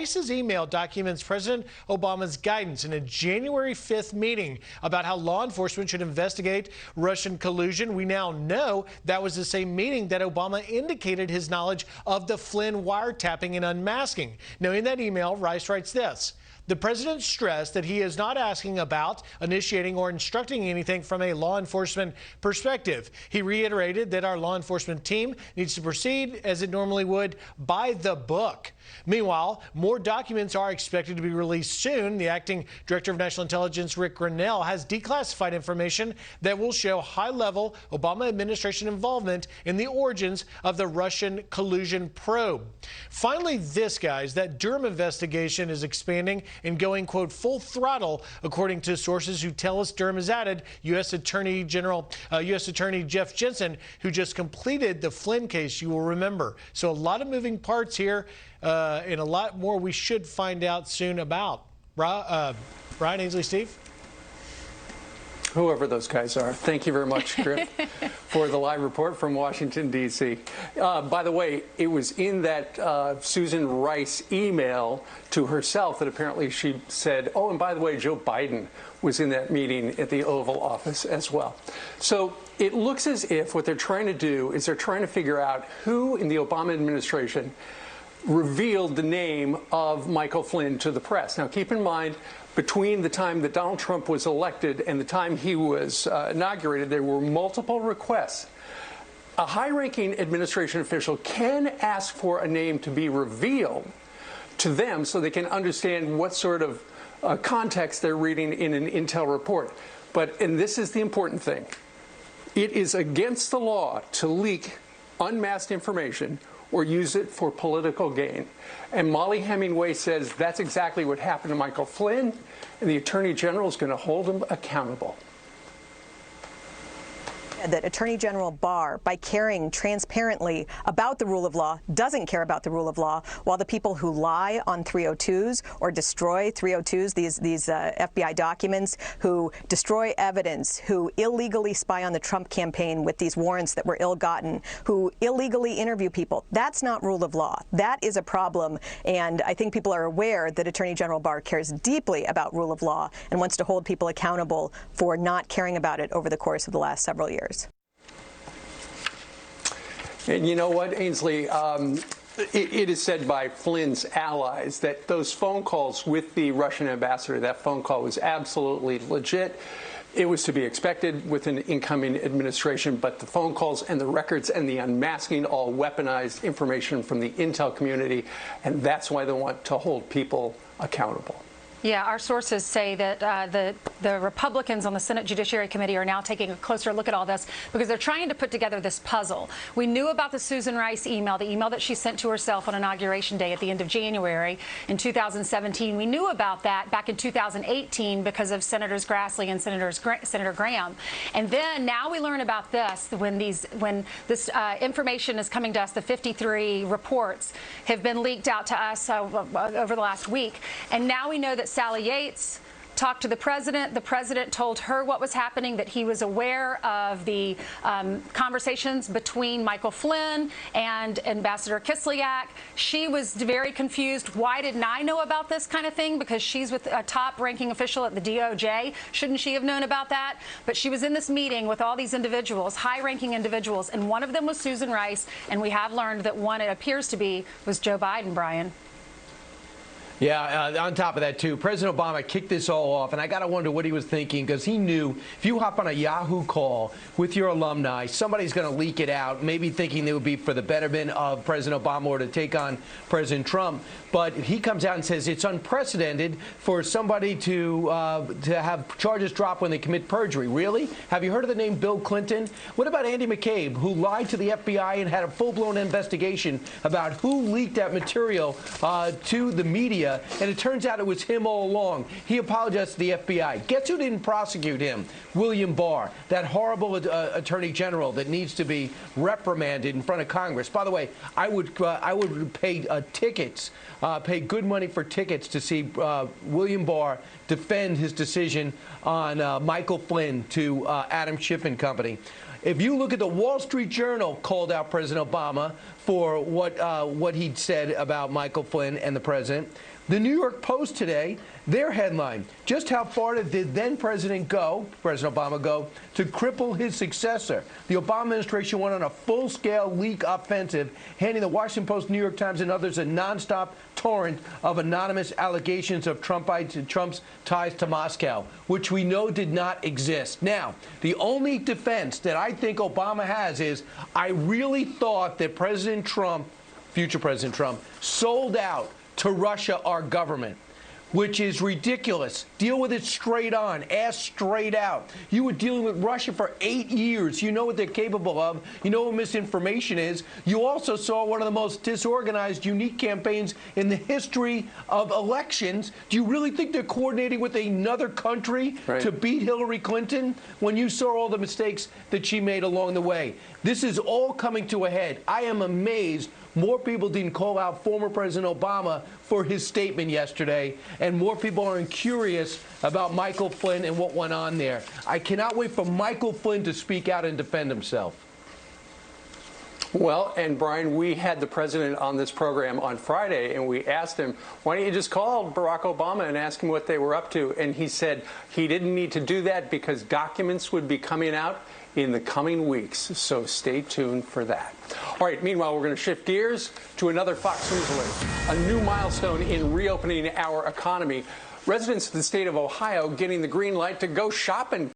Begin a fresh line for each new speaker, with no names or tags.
Rice's email documents President Obama's guidance in a January 5th meeting about how law enforcement should investigate Russian collusion. We now know that was the same meeting that Obama indicated his knowledge of the Flynn wiretapping and unmasking. Now, in that email, Rice writes this: the president stressed that he is not asking about, initiating, or instructing anything from a law enforcement perspective. He reiterated that our law enforcement team needs to proceed as it normally would, by the book. Meanwhile, more documents are expected to be released soon. The acting director of national intelligence, Rick Grenell, has declassified information that will show high-level Obama administration involvement in the origins of the Russian collusion probe. Finally, this, guys, that Durham investigation is expanding and going, quote, full throttle, according to sources who tell us Durham has added U.S. Attorney Jeff Jensen, who just completed the Flynn case, you will remember. So a lot of moving parts here, and a lot more we should find out soon about. Brian, Ainsley, Steve?
Whoever those guys are. Thank you very much, Griff, for the live report from Washington, D.C. By the way, it was in that Susan Rice email to herself that apparently she said, oh, and by the way, Joe Biden was in that meeting at the Oval Office as well. So it looks as if what they're trying to do is they're trying to figure out who in the Obama administration revealed the name of Michael Flynn to the press. Now, keep in mind, between the time that Donald Trump was elected and the time he was inaugurated, there were multiple requests. A high-ranking administration official can ask for a name to be revealed to them so they can understand what sort of context they're reading in an intel report. And this is the important thing, it is against the law to leak unmasked information or use it for political gain. And Molly Hemingway says that's exactly what happened to Michael Flynn, and the Attorney General is going to hold him accountable.
That Attorney General Barr, by caring transparently about the rule of law, doesn't care about the rule of law, while the people who lie on 302s or destroy 302s, these FBI documents, who destroy evidence, who illegally spy on the Trump campaign with these warrants that were ill-gotten, who illegally interview people, that's not rule of law. That is a problem, and I think people are aware that Attorney General Barr cares deeply about rule of law and wants to hold people accountable for not caring about it over the course of the last several years.
And you know what, Ainsley? It is said by Flynn's allies that those phone calls with the Russian ambassador, that phone call was absolutely legit. It was to be expected with an incoming administration, but the phone calls and the records and the unmasking all weaponized information from the intel community, and that's why they want to hold people accountable.
Yeah, our sources say that the Republicans on the Senate Judiciary Committee are now taking a closer look at all this because they're trying to put together this puzzle. We knew about the Susan Rice email, the email that she sent to herself on Inauguration Day at the end of January in 2017. We knew about that back in 2018 because of Senators Grassley and Senator Graham. And then now we learn about this when this information is coming to us. The 53 reports have been leaked out to us over the last week. And now we know that Sally Yates talked to the president. The president told her what was happening, that he was aware of the conversations between Michael Flynn and Ambassador Kislyak. She was very confused. Why didn't I know about this kind of thing? Because she's with a top-ranking official at the DOJ. Shouldn't she have known about that? But she was in this meeting with all these individuals, high-ranking individuals, and one of them was Susan Rice, and we have learned that one, it appears to be, was Joe Biden, Brian.
Yeah, on top of that, too, President Obama kicked this all off, and I got to wonder what he was thinking, because he knew if you hop on a Yahoo call with your alumni, somebody's going to leak it out, maybe thinking it would be for the betterment of President Obama or to take on President Trump. But he comes out and says it's unprecedented for somebody to have charges dropped when they commit perjury. Really? Have you heard of the name Bill Clinton? What about Andy McCabe, who lied to the FBI and had a full-blown investigation about who leaked that material to the media? And it turns out it was him all along. He apologized to the FBI. Guess who didn't prosecute him? William Barr, that horrible attorney general that needs to be reprimanded in front of Congress. By the way, I would pay tickets, pay good money for tickets to see William Barr defend his decision on Michael Flynn to Adam Schiff and Company. If you look at the Wall Street Journal, called out President Obama for what he'd said about Michael Flynn and the president. The New York Post today, their headline, just how far did then President Obama go, to cripple his successor? The Obama administration went on a full-scale leak offensive, handing the Washington Post, New York Times, and others a nonstop torrent of anonymous allegations of Trump's ties to Moscow, which we know did not exist. Now, the only defense that I think Obama has is, I really thought that President Trump, future President Trump, sold out to Russia, our government, which is ridiculous. Deal with it straight on. Ask straight out. You were dealing with Russia for 8 years. You know what they're capable of. You know what misinformation is. You also saw one of the most disorganized, unique campaigns in the history of elections. Do you really think they're coordinating with another country to beat Hillary Clinton when you saw all the mistakes that she made along the way? This is all coming to a head. I am amazed more people didn't call out former President Obama for his statement yesterday, and more people are curious about Michael Flynn and what went on there. I cannot wait for Michael Flynn to speak out and defend himself.
Well, and Brian, we had the president on this program on Friday, and we asked him, why don't you just call Barack Obama and ask him what they were up to? And he said he didn't need to do that because documents would be coming out in the coming weeks. So stay tuned for that. All right, meanwhile, we're going to shift gears to another Fox News alert, a new milestone in reopening our economy. Residents of the state of Ohio getting the green light to go shopping.